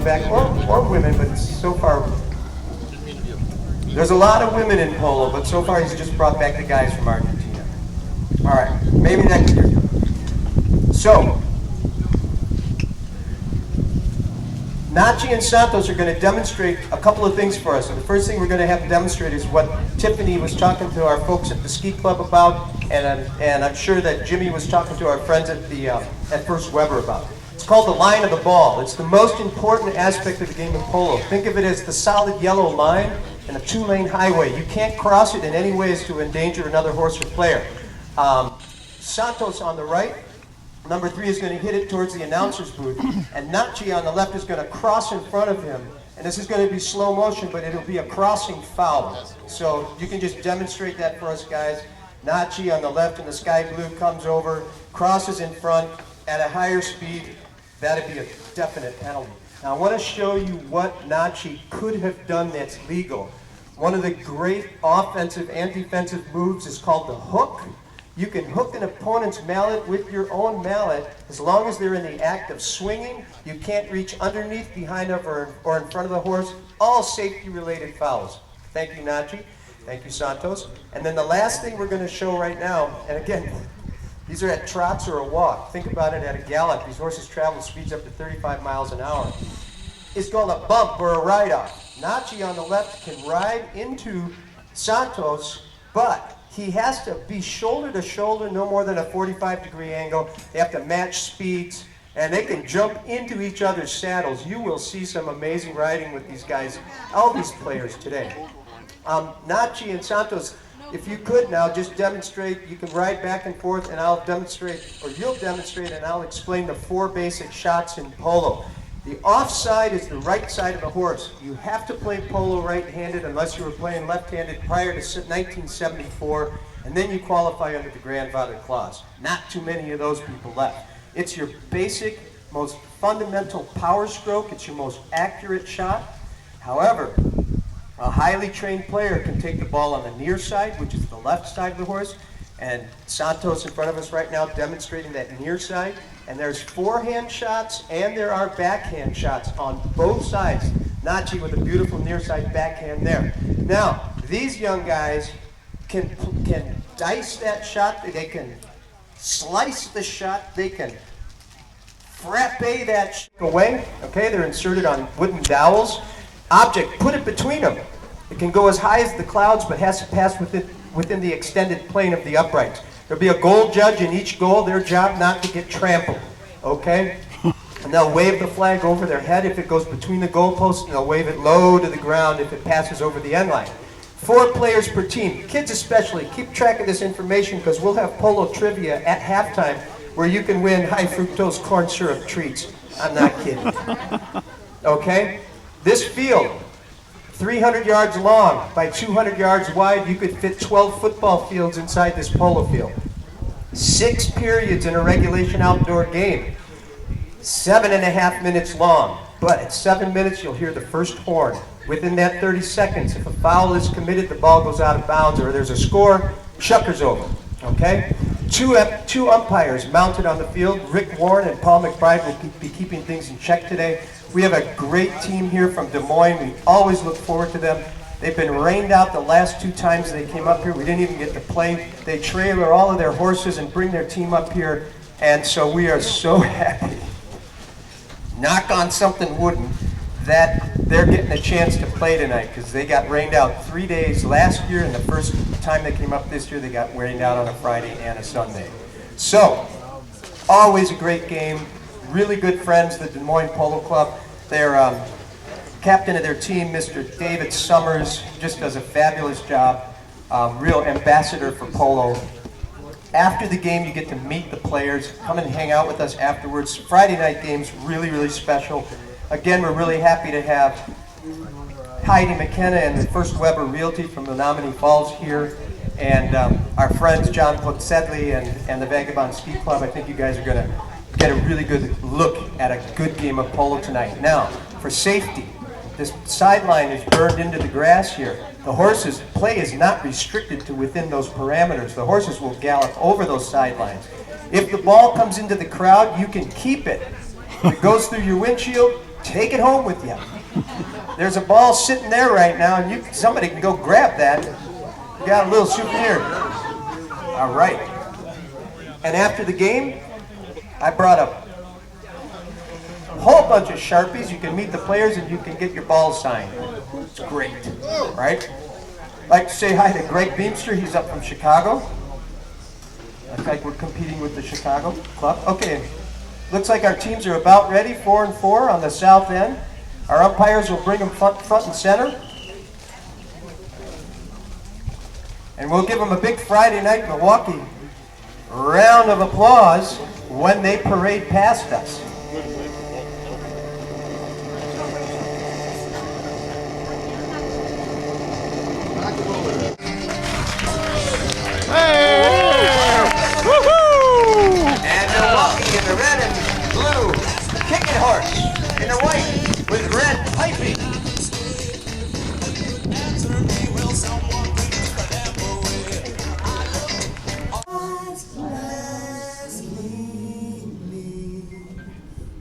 come back, or women, but so far, there's a lot of women in polo, but so far he's just brought back the guys from Argentina. All right, maybe next year. So, Nachi and Santos are going to demonstrate a couple of things for us. And the first thing we're going to have to demonstrate is what Tiffany was talking to our folks at the ski club about, and I'm sure that Jimmy was talking to our friends at First Weber about. It's called the line of the ball. It's the most important aspect of the game of polo. Think of it as the solid yellow line in a two-lane highway. You can't cross it in any way as to endanger another horse or player. Santos on the right. Number 3 is going to hit it towards the announcer's booth, and Nachi on the left is going to cross in front of him. And this is going to be slow motion, but it'll be a crossing foul. So you can just demonstrate that for us guys. Nachi on the left in the sky blue comes over, crosses in front at a higher speed. That'd be a definite penalty. Now I want to show you what Nachi could have done that's legal. One of the great offensive and defensive moves is called the hook. You can hook an opponent's mallet with your own mallet as long as they're in the act of swinging. You can't reach underneath, behind, or in front of the horse. All safety-related fouls. Thank you, Nachi. Thank you, Santos. And then the last thing we're going to show right now, and again, these are at trots or a walk. Think about it at a gallop. These horses travel speeds up to 35 miles an hour. It's called a bump or a ride-off. Nachi on the left can ride into Santos, but he has to be shoulder to shoulder, no more than a 45-degree angle. They have to match speeds, and they can jump into each other's saddles. You will see some amazing riding with these guys, all these players today. Nachi and Santos, if you could now just demonstrate, you can ride back and forth, and I'll demonstrate, or you'll demonstrate, and I'll explain the 4 basic shots in polo. The offside is the right side of the horse. You have to play polo right-handed unless you were playing left-handed prior to 1974, and then you qualify under the grandfather clause. Not too many of those people left. It's your basic, most fundamental power stroke. It's your most accurate shot. However, a highly trained player can take the ball on the near side, which is the left side of the horse, and Santos in front of us right now demonstrating that near side. And there's forehand shots and there are backhand shots on both sides. Nachi with a beautiful near side backhand there. Now, these young guys can dice that shot. They can slice the shot. They can frappe that shit away. Okay, they're inserted on wooden dowels. Object, put it between them. It can go as high as the clouds, but has to pass within the extended plane of the uprights. There'll be a goal judge in each goal, their job not to get trampled, okay? And they'll wave the flag over their head if it goes between the goalposts, and they'll wave it low to the ground if it passes over the end line. 4 players per team, kids especially. Keep track of this information because we'll have polo trivia at halftime where you can win high fructose corn syrup treats. I'm not kidding. Okay? This field, 300 yards long by 200 yards wide. You could fit 12 football fields inside this polo field. 6 periods in a regulation outdoor game. 7.5 minutes long. But at 7 minutes, you'll hear the first horn. Within that 30 seconds, if a foul is committed, the ball goes out of bounds, or there's a score, shucker's over. Okay? Two umpires mounted on the field. Rick Warren and Paul McBride will be keeping things in check today. We have a great team here from Des Moines. We always look forward to them. They've been rained out the last 2 times they came up here. We didn't even get to play. They trailer all of their horses and bring their team up here. And so we are so happy, knock on something wooden, that they're getting a chance to play tonight because they got rained out 3 days last year, and the first time they came up this year, they got rained out on a Friday and a Sunday. So, always a great game. Really good friends, the Des Moines Polo Club. Their captain of their team, Mr. David Summers, just does a fabulous job. Real ambassador for polo. After the game, you get to meet the players. Come and hang out with us afterwards. Friday night game's really, really special. Again, we're really happy to have Heidi McKenna and the First Weber Realty from Menominee Falls here, and our friends John Putzedley and the Vagabond Ski Club. I think you guys are going to get a really good look at a good game of polo tonight. Now, for safety, this sideline is burned into the grass here. The horses' play is not restricted to within those parameters. The horses will gallop over those sidelines. If the ball comes into the crowd, you can keep it. If it goes through your windshield, take it home with you. There's a ball sitting there right now, and somebody can go grab that. You got a little souvenir. All right. And after the game, I brought a whole bunch of Sharpies. You can meet the players and you can get your balls signed. It's great, right? I'd like to say hi to Greg Beamster. He's up from Chicago. Looks like we're competing with the Chicago club. Okay, looks like our teams are about ready, 4-4 on the south end. Our umpires will bring them front and center. And we'll give them a big Friday night Milwaukee round of applause when they parade past us. And Milwaukee in the red and blue, kicking horse in the white with red piping.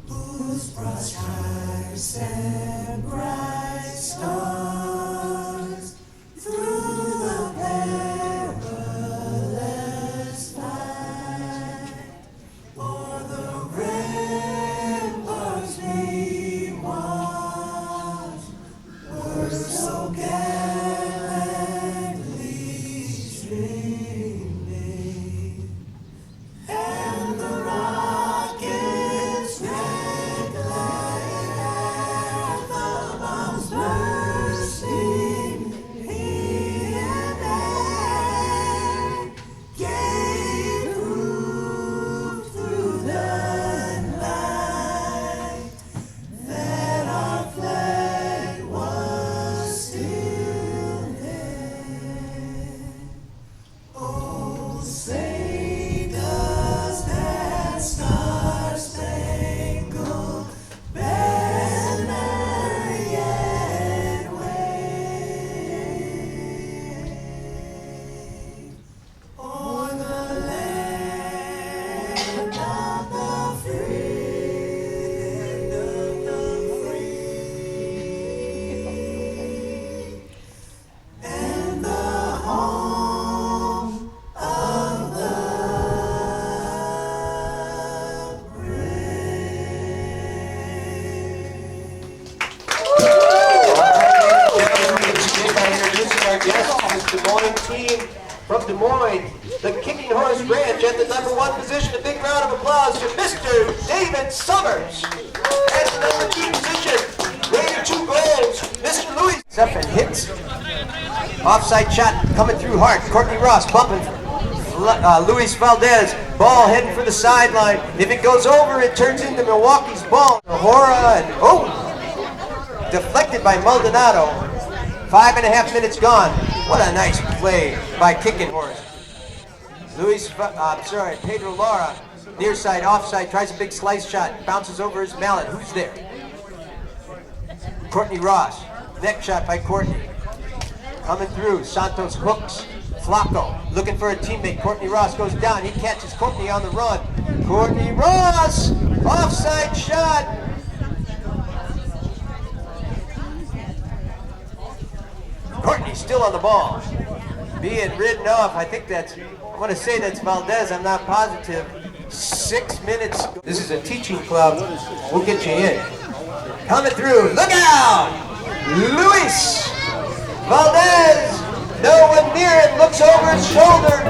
Whose broad stripes and bright stars through the perilous fight, o'er the ramparts we watched, were so gallantly streaming, and the rockets red glare, the bombs bursting here and there, gave proof through the night that our flag was still there. Oh, say does that star-spangled banner yet wave o'er the land of the free, and the home of the Introducing our guest, this Des Moines team from Des Moines, the Kicking Horse Ranch at the #1 position. A big round of applause to Mr. David Summers. At the #2 position, rated 2 goals, Mr. Louis. Up and hits. Offside shot coming through hard. Courtney Ross bumping Luis Valdez. Ball heading for the sideline. If it goes over, it turns into Milwaukee's ball. Hora and deflected by Maldonado. 5.5 minutes gone. What a nice play by Kicking Horse. Pedro Lara, near side, offside, tries a big slice shot, bounces over his mallet. Who's there? Courtney Ross. Neck shot by Courtney. Coming through, Santos hooks. Flacco looking for a teammate. Courtney Ross goes down. He catches Courtney on the run. Courtney Ross, offside shot. Courtney still on the ball. Being ridden off. I want to say that's Valdez. I'm not positive. 6 minutes. This is a teaching club. We'll get you in. Coming through. Look out! Luis Valdez. No one near it. Looks over his shoulder.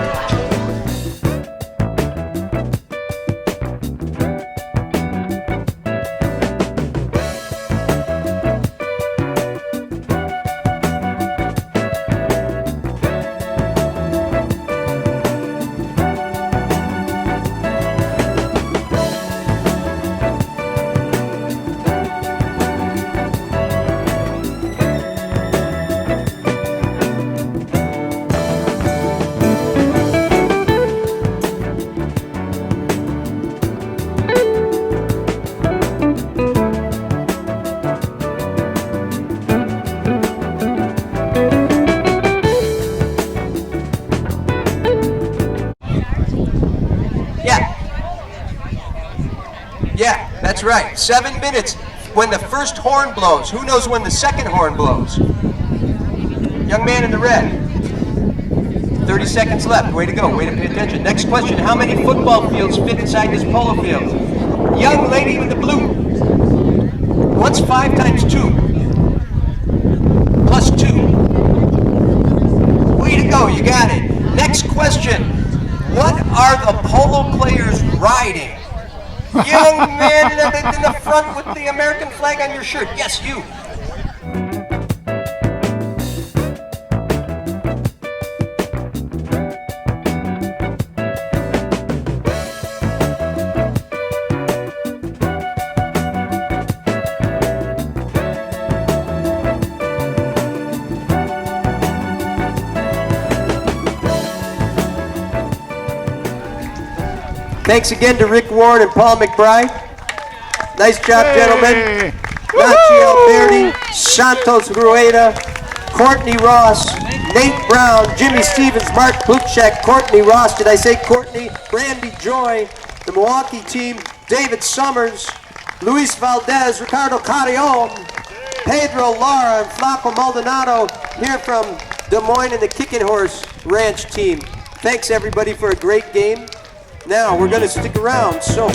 Yeah, that's right. 7 minutes. when the first horn blows. Who knows when the second horn blows? Young man in the red. 30 seconds left. Way to go. Way to pay attention. Next question. How many football fields fit inside this polo field? Young lady with the blue. What's 5 times 2? Plus 2. Way to go. You got it. Next question. What are the polo players riding? Young man in the front with the American flag on your shirt. Yes, you. Thanks again to Rick Warren and Paul McBride. Nice job, gentlemen. Nachi Alberti, Santos Rueda, Courtney Ross, Nate Brown, Jimmy Stevens, Mark Plutchek, Courtney Ross, did I say Courtney? Randy Joy, the Milwaukee team, David Summers, Luis Valdez, Ricardo Carrion, Pedro Lara, and Flaco Maldonado here from Des Moines and the Kicking Horse Ranch team. Thanks everybody for a great game. Now we're going to stick around, so